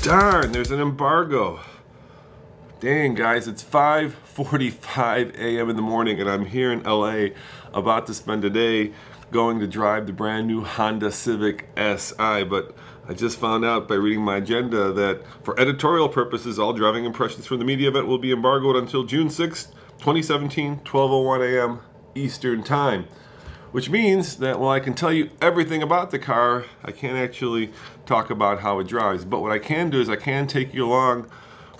Darn, there's an embargo. Dang, guys, it's 5:45 a.m. in the morning, and I'm here in LA about to spend a day going to drive the brand new Honda Civic Si, but I just found out by reading my agenda that for editorial purposes, all driving impressions from the media event will be embargoed until June 6th, 2017, 12:01 a.m. Eastern Time. Which means that while I can tell you everything about the car, I can't actually talk about how it drives. But what I can do is I can take you along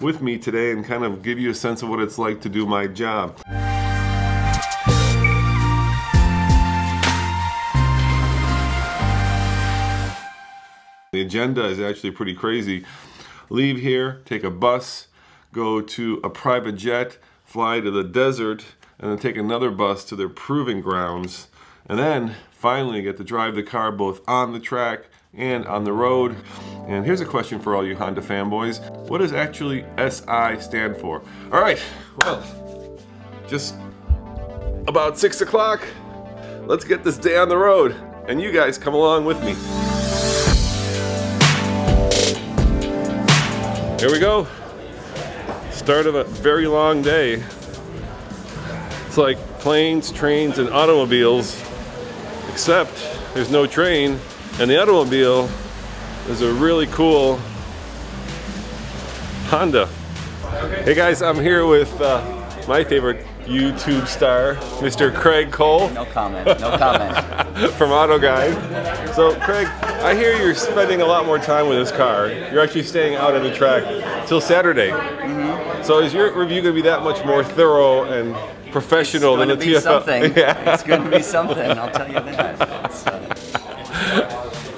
with me today and kind of give you a sense of what it's like to do my job. The agenda is actually pretty crazy. Leave here, take a bus, go to a private jet, fly to the desert, and then take another bus to their proving grounds. And then finally get to drive the car both on the track and on the road. And here's a question for all you Honda fanboys. What does actually SI stand for? All right, well, just about 6 o'clock. Let's get this day on the road. And you guys come along with me. Here we go. Start of a very long day. It's like planes, trains, and automobiles. Except there's no train, and the automobile is a really cool Honda. Hey guys, I'm here with my favorite YouTube star, Mr. Craig Cole. No comment, no comment. From Auto Guide. So Craig, I hear you're spending a lot more time with this car. You're actually staying out on the track till Saturday. Mm-hmm. So is your review going to be that much more thorough and professional than the TFL? Yeah. It's going to be something, I'll tell you that.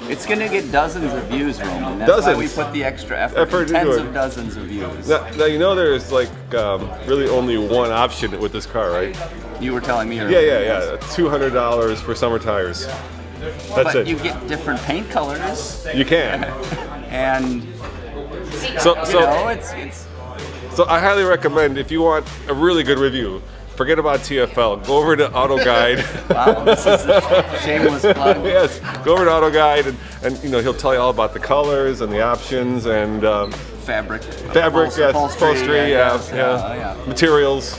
It's going to get dozens of views, Roman. That's why we put the extra effort tens of dozens of views. Now you know there's like really only one option with this car, right? You were telling me earlier. Yeah. $200 for summer tires. That's it. You get different paint colors. You can. And so I highly recommend, if you want a really good review, forget about TFL. Go over to Auto Guide. Wow, this is a shameless plug. Yes, go over to Auto Guide, and you know he'll tell you all about the colors and the options and fabric, yes, upholstery, yeah, materials.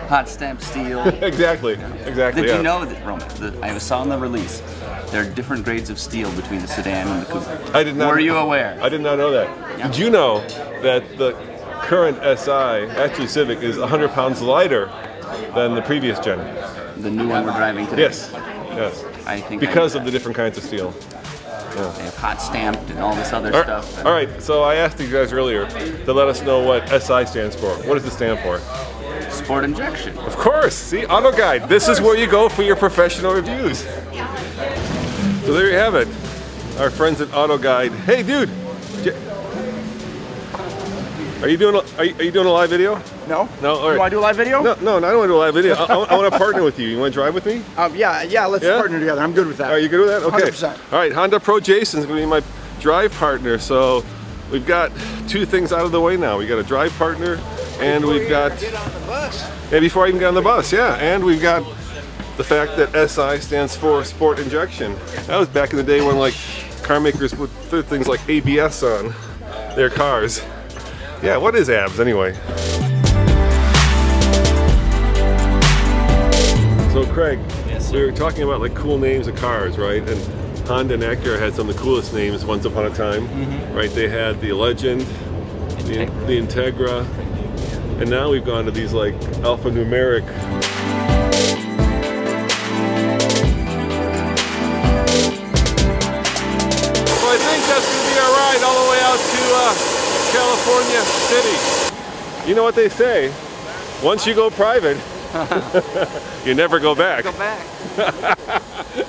Hot stamp steel. Exactly. Did you know that, Roman? I saw in the release there are different grades of steel between the sedan and the coupe. I did not. Were you aware? I did not know that. Yeah. Did you know that the current SI, actually Civic, is 100 pounds lighter than the previous gen? The new one we're driving today? Yes. I think because of the different kinds of steel. Yeah. They have hot stamped and all this other stuff. All right, so I asked you guys earlier to let us know what SI stands for. What does it stand for? Sport injection. Of course. See, Auto Guide. This is where you go for your professional reviews. So there you have it. Our friends at Auto Guide. Hey, dude. Are you doing a live video? No. No. All right. You want to do a live video? No, I don't want to do a live video. I want to partner with you. You want to drive with me? Yeah. Let's partner together. I'm good with that. Are you good with that? Okay. 100%. All right. Honda Pro Jason's going to be my drive partner. So we've got two things out of the way now. We got a drive partner, and we've got. Get on the bus. Yeah, before I even get on the bus. Yeah, and we've got the fact that SI stands for Sport Injection. That was back in the day when like car makers put things like ABS on their cars. Yeah, what is ABS anyway? So Craig, we were talking about like cool names of cars, right? And Honda and Acura had some of the coolest names once upon a time, right? They had the Legend, the Integra, and now we've gone to these like alphanumeric. So I think that's going to be our ride all the way out to California City. You know what they say, once you go private, you never go back.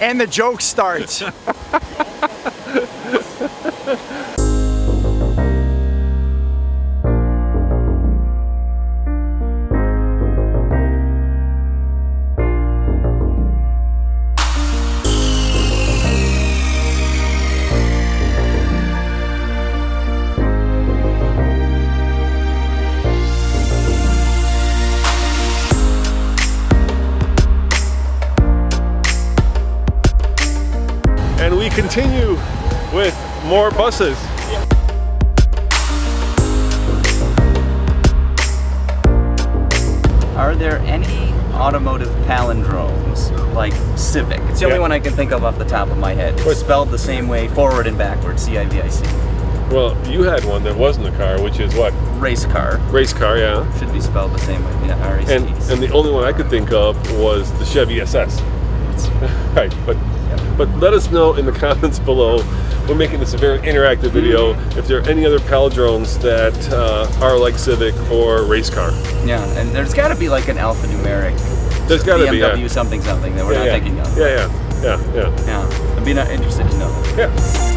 And the joke starts. And we continue with more buses. Are there any automotive palindromes like Civic? It's the only one I can think of off the top of my head. It's spelled the same way, forward and backward, C-I-V-I-C. Well, you had one that wasn't a car, which is what? Race car. Race car, yeah. Should be spelled the same way, yeah, R-A-C-E. And the only one I could think of was the Chevy SS. Right, but let us know in the comments below. We're making this a very interactive video. If there are any other palindromes that are like Civic or race car. Yeah, and there's got to be like an alphanumeric. There's got to be, yeah. BMW something that we're not thinking of. Yeah. I'd be not interested to know that. Yeah.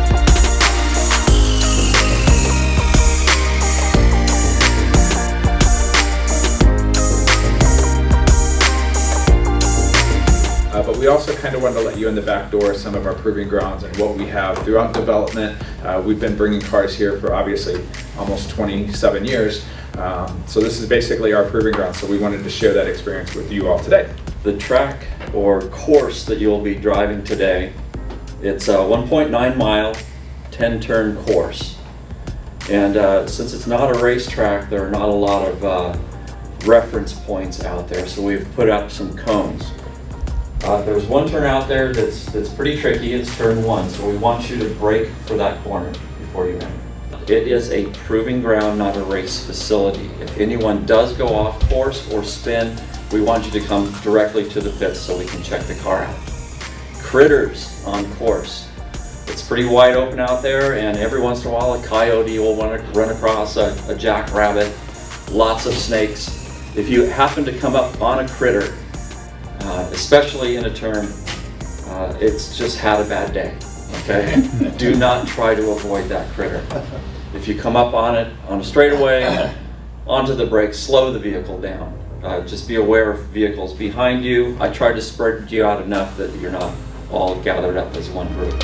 But we also kind of wanted to let you in the back door some of our proving grounds and what we have throughout development. We've been bringing cars here for obviously almost 27 years. So this is basically our proving ground. So we wanted to share that experience with you all today. The track or course that you'll be driving today, it's a 1.9 mile, 10 turn course. And since it's not a racetrack, there are not a lot of reference points out there. So we've put up some cones. There's one turn out there that's pretty tricky. It's turn 1, so we want you to brake for that corner before you enter. It is a proving ground, not a race facility. If anyone does go off course or spin, we want you to come directly to the pits so we can check the car out. Critters on course. It's pretty wide open out there, and every once in a while a coyote will want to run across a jackrabbit, lots of snakes. If you happen to come up on a critter, especially in a turn, it's just had a bad day, okay? Do not try to avoid that critter. If you come up on it, on a straightaway, onto the brakes, slow the vehicle down. Just be aware of vehicles behind you. I tried to spread you out enough that you're not all gathered up as one group.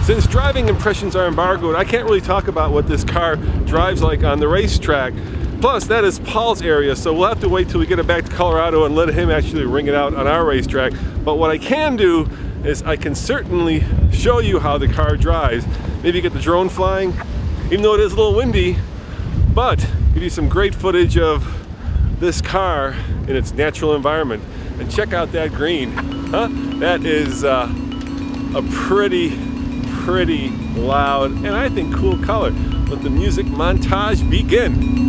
Since driving impressions are embargoed, I can't really talk about what this car drives like on the racetrack. Plus, that is Paul's area, so we'll have to wait till we get it back to Colorado and let him actually ring it out on our racetrack. But what I can do is I can certainly show you how the car drives. Maybe get the drone flying, even though it is a little windy, but give you some great footage of this car in its natural environment. And check out that green, huh? That is a pretty loud and I think cool color. Let the music montage begin.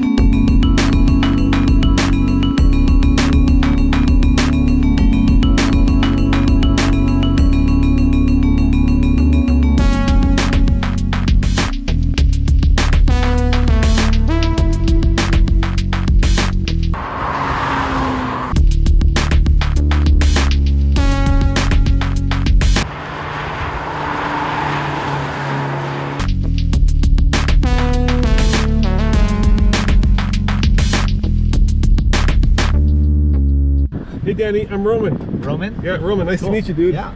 Hey Danny, I'm Roman. Roman? Yeah, Roman, nice to meet you, dude. Yeah.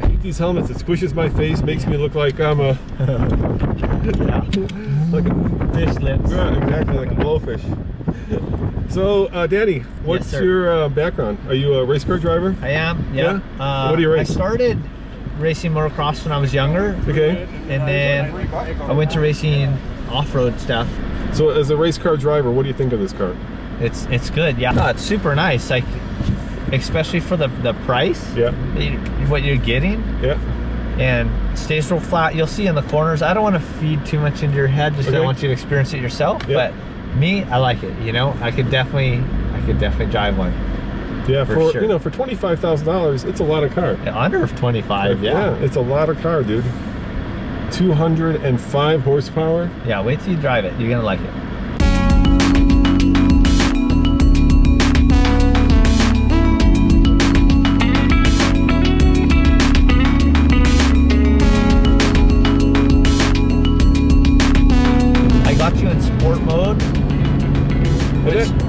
I hate these helmets. It squishes my face, makes me look like I'm a... like a fish lips. Yeah, exactly, like a blowfish. So, Danny, what's your background? Are you a race car driver? I am, yeah. What do you race? I started racing motocross when I was younger. Okay. And then I went to racing off-road stuff. So as a race car driver, what do you think of this car? It's good, yeah. No, it's super nice, like especially for the price. Yeah. What you're getting. Yeah. And stays real flat. You'll see in the corners. I don't want to feed too much into your head. Just don't want you to experience it yourself. Yeah. But me, I like it. You know, I could definitely drive one. Yeah, for sure. You know, for $25,000, it's a lot of car. Under 25, yeah. It's a lot of car, dude. 205 horsepower. Yeah, wait till you drive it. You're gonna like it.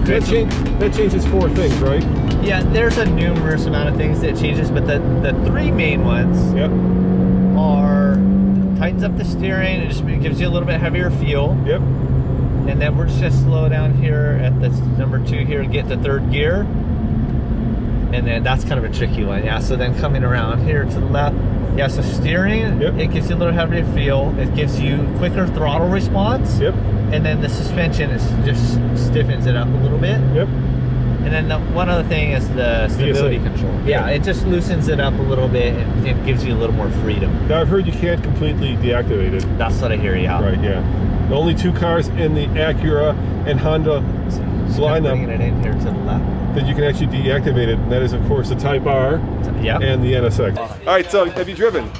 That changes 4 things, right? Yeah, there's a numerous amount of things that changes, but the 3 main ones are tightens up the steering. It just gives you a little bit heavier feel. Yep. And then we're just gonna slow down here at the number 2 here and get to 3rd gear. And then that's kind of a tricky one, yeah. So then coming around here to the left, yeah, so steering, it gives you a little heavier feel. It gives you quicker throttle response. Yep. And then the suspension just stiffens it up a little bit. Yep. And then one other thing is the stability control. Yeah, it just loosens it up a little bit and it gives you a little more freedom. Now I've heard you can't completely deactivate it. That's what I hear, yeah. Right, yeah. The only 2 cars in the Acura and Honda lineup bringing it in here to the left that you can actually deactivate it, and that is of course the Type R and the NSX. All right, so have you driven?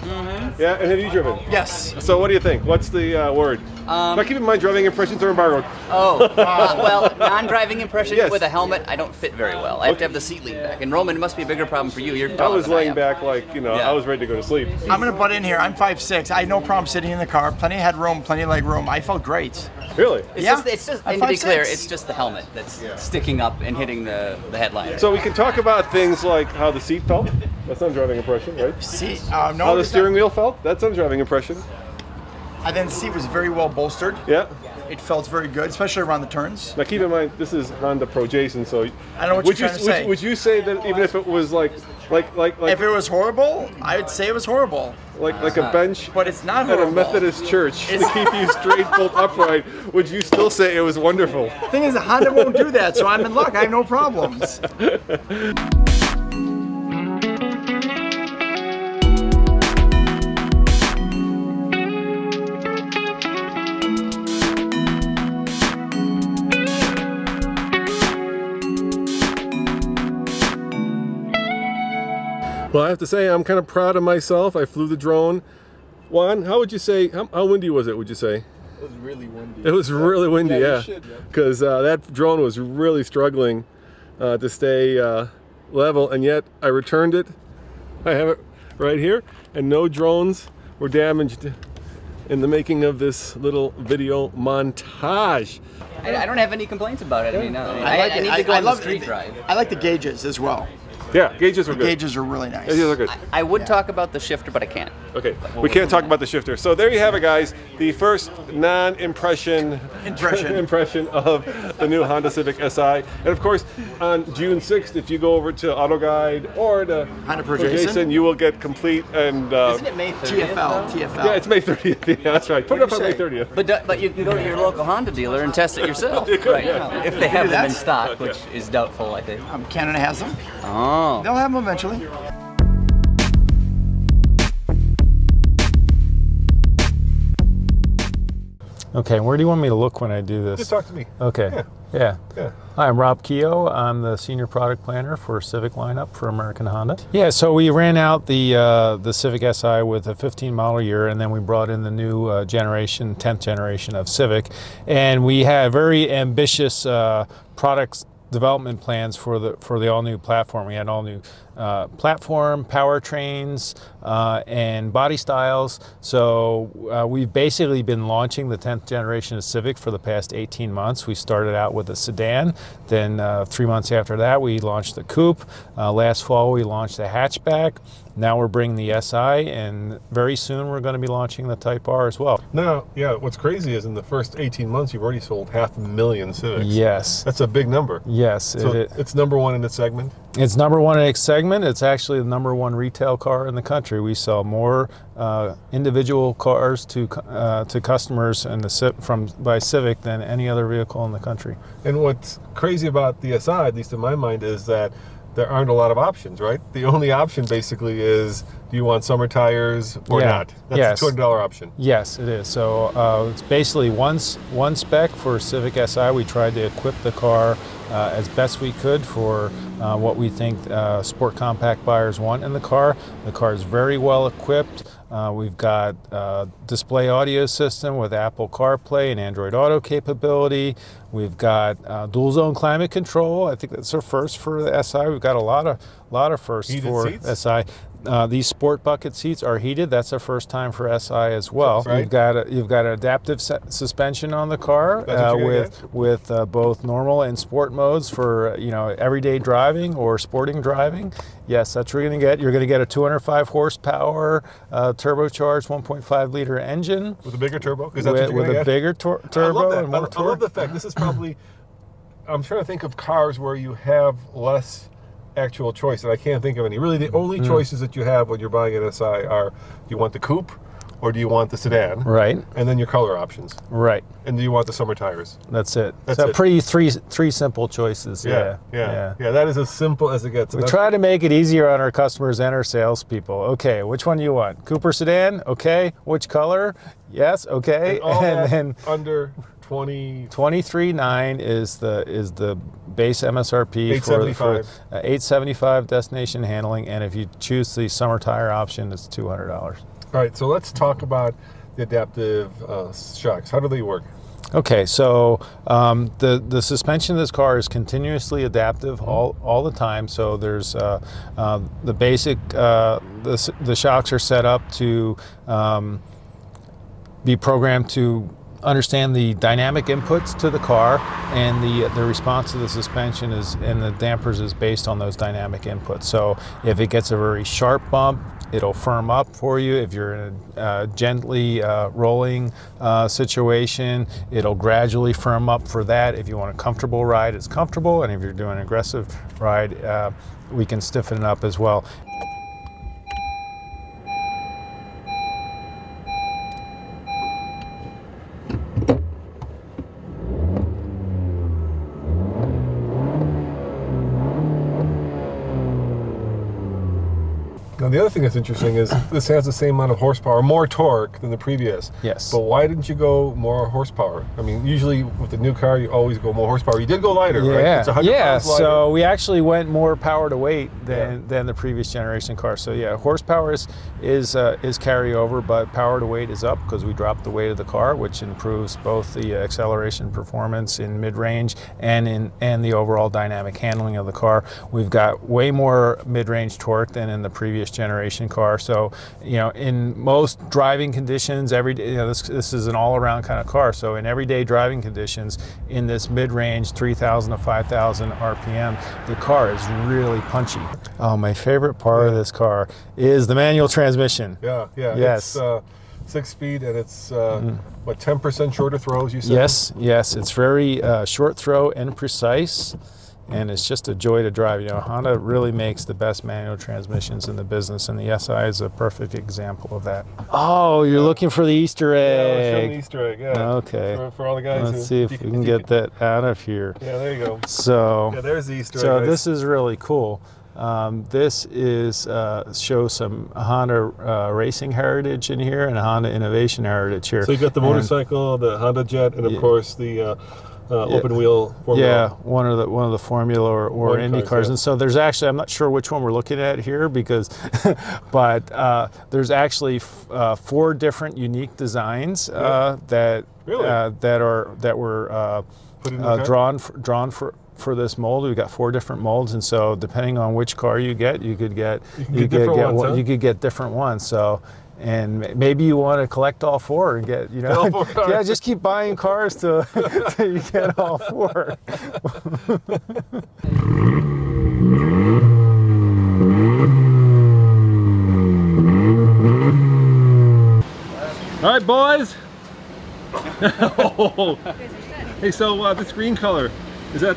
Yeah, and have you driven? Yes. So what do you think? What's the word? Now keep in mind driving impressions are embargoed. Oh, well, non-driving impressions with a helmet, I don't fit very well. I have to have the seat lean back. And Roman, it must be a bigger problem for you. You're I was laying back like, you know, I was ready to go to sleep. I'm going to butt in here. I'm 5'6". I had no problem sitting in the car. Plenty of headroom, plenty of leg room. I felt great. Really? It's just, and to be clear, it's just the helmet that's sticking up and hitting the headliner. So we can talk about things like how the seat felt. That's not a driving impression, right? Seat, no. How the steering wheel felt. That's not a driving impression. And then the seat was very well bolstered. Yeah. It felt very good, especially around the turns. Now keep in mind, this is Honda Pro Jason, so I don't know what you're trying to say. Would you say that even if it was like if it was horrible, I would say it was horrible. Like a bench, but it's not at horrible. a Methodist church to keep you straight, bolt upright, would you still say it was wonderful? The thing is, Honda won't do that, so I'm in luck. I have no problems. Well, I have to say, I'm kind of proud of myself. I flew the drone. Juan, how would you say, how windy was it, would you say? It was really windy. It was really windy, yeah. Because that drone was really struggling to stay level, and yet I returned it. I have it right here, and no drones were damaged in the making of this little video montage. I don't have any complaints about it. I mean, I need to go on the street drive. I like the gauges as well. Yeah, gauges are good. Gauges are really nice. Gauges are good. I would talk about the shifter, but I can't. Okay, we can't talk about the shifter. So there you have it, guys. The first non-impression of the new Honda Civic Si. And of course, on June 6th, if you go over to Auto Guide or to Honda Pro Jason, you will get complete and... Isn't it May 30th? TFL. Yeah, it's May 30th. Yeah, that's right. Put it up on May 30th. But you can go to your local Honda dealer and test it yourself. You could, right. yeah. If they have them in stock, which is doubtful, I think. Canada has them. Oh. They'll have them eventually. Okay, where do you want me to look when I do this? Just talk to me. Okay. Yeah. Hi, I'm Rob Keogh. I'm the Senior Product Planner for Civic lineup for American Honda. Yeah, so we ran out the Civic Si with a 15 model year, and then we brought in the new generation, 10th generation of Civic, and we had very ambitious products development plans for the all-new platform. We had all new platform, powertrains, and body styles. So we've basically been launching the 10th generation of Civic for the past 18 months. We started out with a sedan, then 3 months after that we launched the coupe. Last fall we launched the hatchback. Now we're bringing the Si, and very soon we're going to be launching the Type R as well. Now, yeah, what's crazy is in the first 18 months you've already sold 500,000 Civics. Yes. That's a big number. Yes. So it's #1 in its segment? It's #1 in its segment. It's actually the #1 retail car in the country. We sell more individual cars to customers by Civic than any other vehicle in the country. And what's crazy about the Si, at least in my mind, is that there aren't a lot of options, right? The only option basically is, do you want summer tires or not? That's the $200 option. Yes, it is. So it's basically one spec for Civic Si. We tried to equip the car as best we could for what we think sport compact buyers want in the car. The car is very well equipped. We've got display audio system with Apple CarPlay and Android Auto capability. We've got dual zone climate control. I think that's our first for the Si. We've got a lot of firsts for Si. These sport bucket seats are heated. That's a first time for SI as well. Right. You've got an adaptive suspension on the car with both normal and sport modes for everyday driving or sporting driving. Yes, that's what you're going to get. You're going to get a 205 horsepower turbocharged 1.5 liter engine with a bigger turbo. With a bigger turbo and more torque. I love the fact this is probably. I'm trying to think of cars where you have less actual choice, and I can't think of any. Really, the only choices that you have when you're buying an SI are, do you want the coupe or do you want the sedan? Right. And then your color options. Right. And do you want the summer tires? That's it. That's so it. Pretty three simple choices. Yeah. That is as simple as it gets. We try to make it easier on our customers and our salespeople. Okay, which one do you want? Coupe or sedan? Okay. Which color? Yes. Okay. And then under 23.9 is the base MSRP 875. for 875 destination handling, and if you choose the summer tire option, it's $200. All right, so let's talk about the adaptive shocks. How do they work? Okay, so the suspension of this car is continuously adaptive all the time. So there's the basic the shocks are set up to be programmed to understand the dynamic inputs to the car, and the response to the suspension and the dampers is based on those dynamic inputs. So if it gets a very sharp bump, it'll firm up for you. If you're in a gently rolling situation, it'll gradually firm up for that. If you want a comfortable ride, it's comfortable, and if you're doing an aggressive ride, we can stiffen it up as well. Now, the other thing that's interesting is this has the same amount of horsepower, more torque than the previous. Yes. But why didn't you go more horsepower? I mean, usually with the new car, you always go more horsepower. You did go lighter, right? It's 100 pounds lighter. So we actually went more power to weight than the previous generation car. So yeah, horsepower is carryover, but power to weight is up because we dropped the weight of the car, which improves both the acceleration performance in mid-range and the overall dynamic handling of the car. We've got way more mid-range torque than in the previous generation car. So in most driving conditions, every day, this is an all-around kind of car. So in everyday driving conditions, in this mid-range 3,000 to 5,000 RPM, the car is really punchy. Oh, my favorite part of this car is the manual transmission. Yeah. Yes. It's 6-speed, and it's what, 10% shorter throws, you said? Yes. It's very short throw and precise. And it's just a joy to drive. Honda really makes the best manual transmissions in the business, and the SI is a perfect example of that. Oh, you're looking for the Easter egg. Yeah, let's show them the Easter egg, yeah. Okay. For all the guys. Let's see if we can get that out of here. Yeah, there you go. So, yeah, there's the Easter egg. So this is really cool. This is shows some Honda racing heritage in here and Honda innovation heritage here. So you got the motorcycle, the Honda Jet, and of course the open wheel Formula. Yeah, one of the Formula or Indy cars. And so there's actually, I'm not sure which one we're looking at here because, but there's actually 4 different unique designs that were drawn for this mold. We've got 4 different molds, and so depending on which car you get, you could get different ones. So. And maybe you want to collect all 4 and get, yeah, just keep buying cars till you get all 4. All right, boys. Hey, so this green color, is that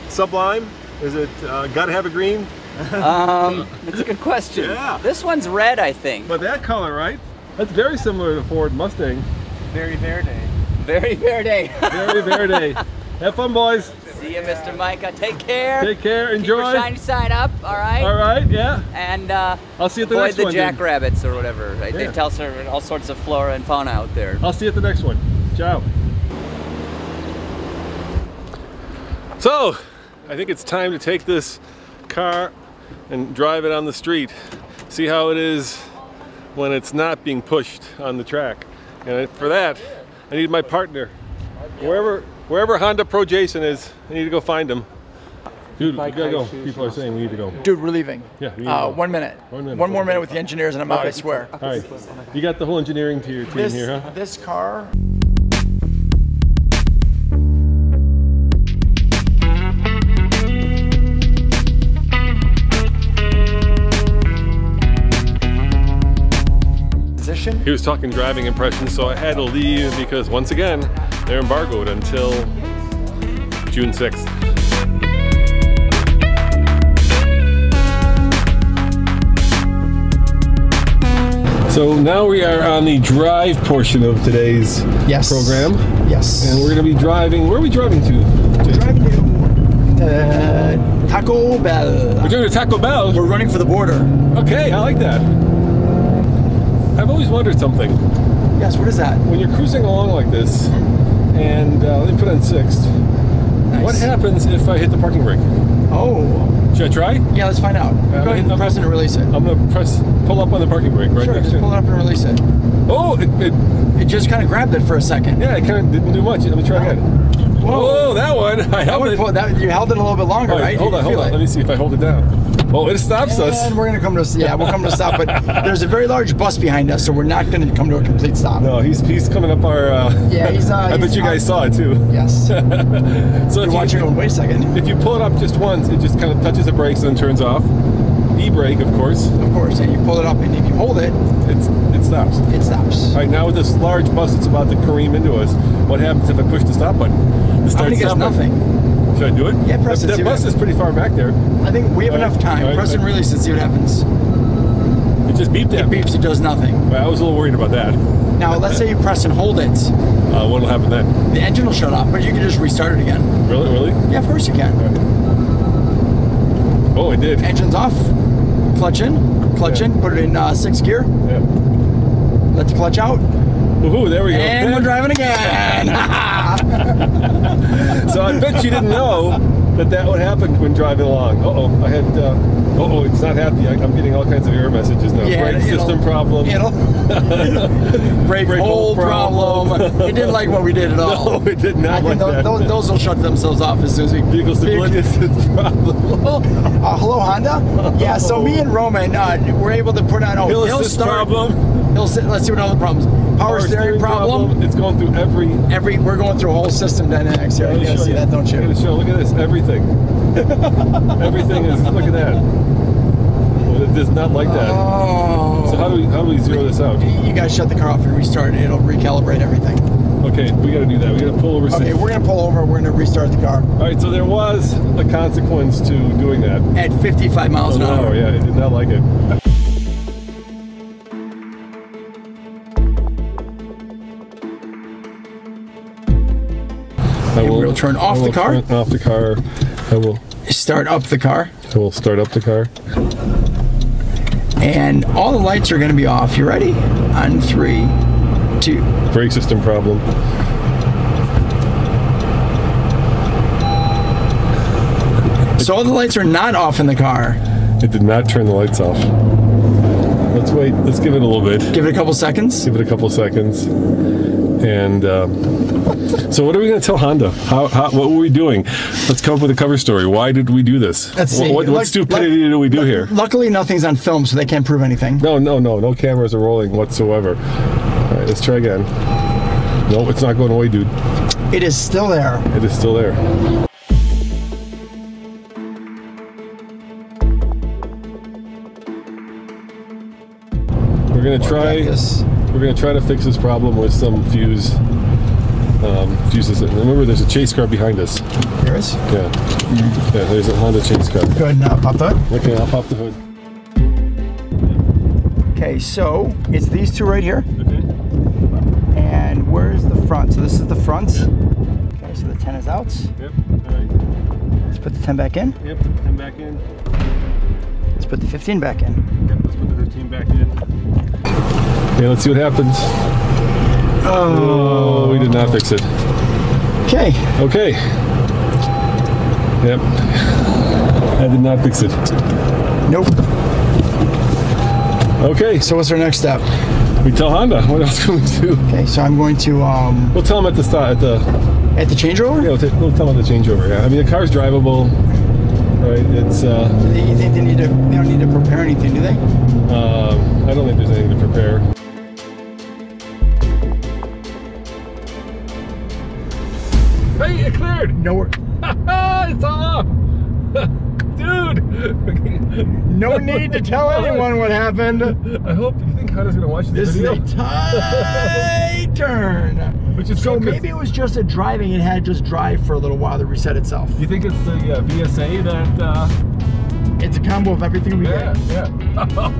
Sublime? Is it gotta have a green? That's a good question. Yeah. This one's red, I think. But that color, right? That's very similar to the Ford Mustang. Very verde. Very verde. Very verde. Have fun, boys. See you, Mr. Micah. Take care. Take care. Enjoy. Keep your shiny side up, all right? All right, yeah. And I'll see you at the avoid next the one. jackrabbits or whatever. Yeah. They tell all sorts of flora and fauna out there. I'll see you at the next one. Ciao. So, I think it's time to take this car and drive it on the street. See how it is when it's not being pushed on the track. And for that, I need my partner. Wherever Honda Pro Jason is, I need to go find him. Dude, we gotta go. People are saying we need to go. Dude, we're leaving. Yeah, we need to go. 1 minute. 1 minute. One more minute with the engineers and I'm out, I swear. All right. You got the whole engineering team here, huh? This car. He was talking driving impressions, so I had to leave because once again, they're embargoed until June 6th. So now we are on the drive portion of today's program. Yes. And we're going to be driving, where are we driving to? We're driving to Taco Bell. We're doing to Taco Bell? We're running for the border. Okay, I like that. I've always wondered something. Yes, what is that? When you're cruising along like this, and let me put on 6th, Nice. what happens if I hit the parking brake? Oh. Should I try? Yeah, let's find out. Go ahead and press it and release it. I'm going to pull up on the parking brake right Sure, next just to pull it up and release it. Oh, It just kind of grabbed it for a second. yeah, it kind of didn't do much. Let me try again. Whoa. Oh, that one. I held it. You held it a little bit longer, Wait, right? hold on. Let me see if I hold it down. Oh, it stops us. And we're going to come to, we'll come to a stop, but there's a very large bus behind us, so we're not going to come to a complete stop. No, he's coming up our, Yeah, he's, I bet you guys saw it too. Yes. So You're watching going, wait a second. If you pull it up just once, it just kind of touches the brakes and then turns off. E-brake, of course. Of course, and you pull it up, and if you hold it, it stops. It stops. All right, now with this large bus that's about to careen into us, what happens if I push the stop button? The I think it's nothing. Should I do it? Yeah, press it. That bus is pretty far back there. I think we have enough time. Press and release and see what happens. It just beeped at me. It beeps, it does nothing. Well, I was a little worried about that. Now, let's say you press and hold it. What'll happen then? The engine will shut off, but you can just restart it again. Really? Yeah, of course you can. Oh, it did. Engine's off. Clutch in, put it in 6th gear. Yeah. Let the clutch out. Woohoo, there we go. And we're driving again. So I bet you didn't know that would happen when driving along. I had, it's not happy. I'm getting all kinds of error messages now. Yeah, brake system problem. Brake hold problem. It didn't like what we did at all. No, it did not like that. Those will shut themselves off as soon as we... Vehicle stability problem. Hello, Honda? Yeah, so me and Roman, we're able to put on... Hill assist problem. Let's see what other problems. Power steering problem. It's going through every... We're going through a whole system dynamics here. You gotta see that, don't you? I'm gonna show. Look at this. Everything. Everything is... Look at that. Well, it does not like that. Oh. So how do we zero this out? You guys shut the car off and restart it. It'll recalibrate everything. Okay, we got to do that. We got to pull over. Okay, we're going to pull over. We're going to restart the car. All right, so there was a consequence to doing that. At 55 miles an hour. Oh, yeah, it did not like it. We'll turn off the car. Turn off the car. I will start up the car. I will start up the car. And all the lights are going to be off. You ready? On 3, 2. Brake system problem. So all the lights are not off in the car. It did not turn the lights off. Let's wait. Let's give it a little bit. Give it a couple seconds. Give it a couple seconds. And so what are we going to tell Honda? What were we doing? Let's come up with a cover story. Why did we do this? Let's see. What stupidity did we do here? Luckily, nothing's on film, so they can't prove anything. No cameras are rolling whatsoever. All right, let's try again. No, it's not going away, dude. It is still there. It is still there. We're gonna try to fix this problem with some fuses. And remember, there's a chase car behind us. There is? Yeah. Yeah, there's a Honda chase car. Go ahead and pop the hood. Okay, I'll pop the hood. Okay, so it's these two right here. Okay. And where's the front? So this is the front. Okay, so the 10 is out. Yep. All right. Let's put the 10 back in. Yep. Put the 10 back in. Let's put the 15 back in. Yep. Let's put the 15 back in. Okay, let's see what happens. Oh, we did not fix it. Okay. Okay. Yep. I did not fix it. Nope. Okay. So what's our next step? We tell Honda. What else can we do? Okay, so I'm going to... We'll tell them at the start, At the changeover? Yeah, we'll tell them at the changeover, yeah. I mean, the car's drivable. right? It's. You think they don't need to prepare anything, do they? I don't think there's anything to prepare. Hey, it cleared! No, it's off! Dude! no need to tell anyone what happened. I hope, you think Honda's gonna watch this video? This is a tight turn. Which is so good, maybe it was just a driving, it had just drive for a little while to reset itself. You think it's the VSA that... It's a combo of everything we Yeah, did. yeah.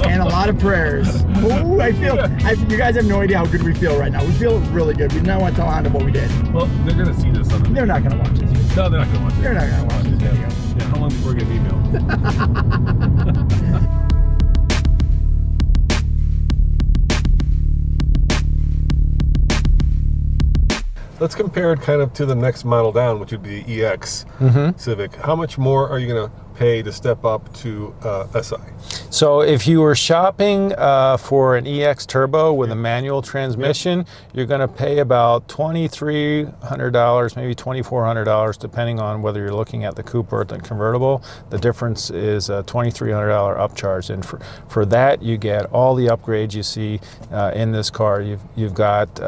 And a lot of prayers. Ooh, you guys have no idea how good we feel right now. We feel really good. We now want to tell Honda what we did. Well, they're gonna see this on the... They're not gonna watch this video. No, they're not gonna watch it. They're not gonna watch this video. Yeah, how long before we get emailed? Let's compare it kind of to the next model down, which would be the EX Civic. How much more are you going to pay to step up to SI? So if you were shopping for an EX Turbo with a manual transmission, you're going to pay about $2,300, maybe $2,400, depending on whether you're looking at the coupe or the convertible. The difference is a $2,300 upcharge, and for that you get all the upgrades you see in this car. You've got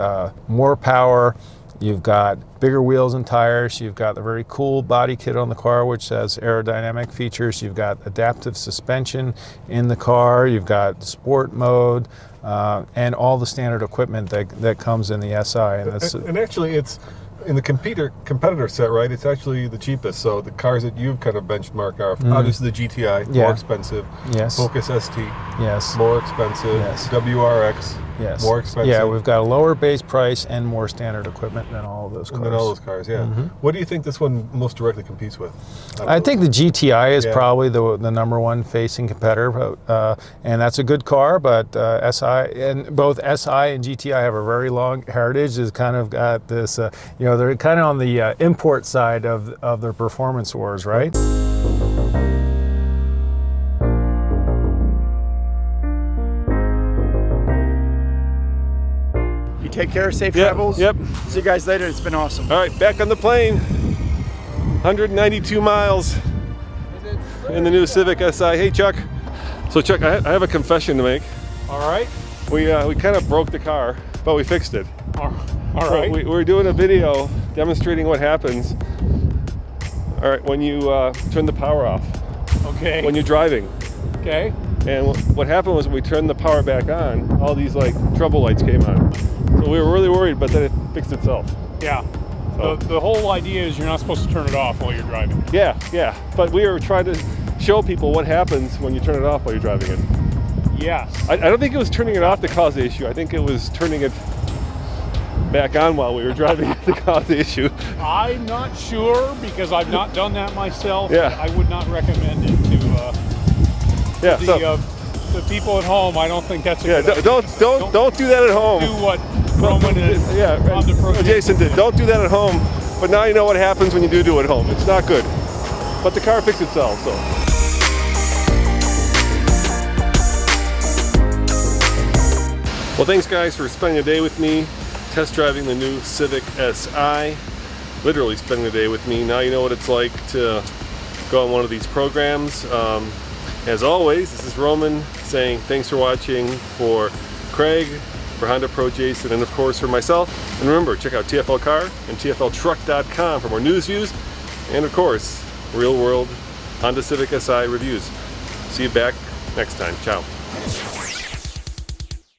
more power. You've got bigger wheels and tires. You've got the very cool body kit on the car, which has aerodynamic features. You've got adaptive suspension in the car. You've got sport mode and all the standard equipment that comes in the SI. And actually, it's in the competitor set, right? It's actually the cheapest. So the cars that you've kind of benchmarked are obviously the GTI, more expensive. Yes. Focus ST, yes. More expensive. Yes. WRX. Yes. More expensive. Yeah, we've got a lower base price and more standard equipment than all of those cars. Than all those cars, yeah. What do you think this one most directly competes with? I think the GTI is probably the number one facing competitor, and that's a good car. But both SI and GTI have a very long heritage. It's kind of got this, they're kind of on the import side of their performance wars, right? Take care, safe travels. Yep. See you guys later. It's been awesome. All right, back on the plane. 192 miles in the new Civic Si. Hey, Chuck. So, Chuck, I have a confession to make. All right. We kind of broke the car, but we fixed it. All right. We were doing a video demonstrating what happens. All right, when you turn the power off. Okay. When you're driving. Okay. And what happened was when we turned the power back on, all these like trouble lights came on. So we were really worried, but then it fixed itself. Yeah. So. The whole idea is you're not supposed to turn it off while you're driving. Yeah. But we were trying to show people what happens when you turn it off while you're driving it. Yes. I don't think it was turning it off that caused the issue. I think it was turning it back on while we were driving it that caused the issue. I'm not sure because I've not done that myself. Yeah. I would not recommend it to the people at home. I don't think that's a good idea. Don't do that at home. Do what Roman is on the Pro Jason did. Don't do that at home. But now you know what happens when you do it at home. It's not good. But the car fixed itself, so. Well, thanks guys for spending a day with me, test driving the new Civic Si. Literally spending the day with me. Now you know what it's like to go on one of these programs. As always, this is Roman saying thanks for watching, for Craig, for Honda Pro Jason, and of course for myself. And remember, check out TFL Car and TFLTruck.com for more news, views, and of course, real world Honda Civic Si reviews. See you back next time. Ciao.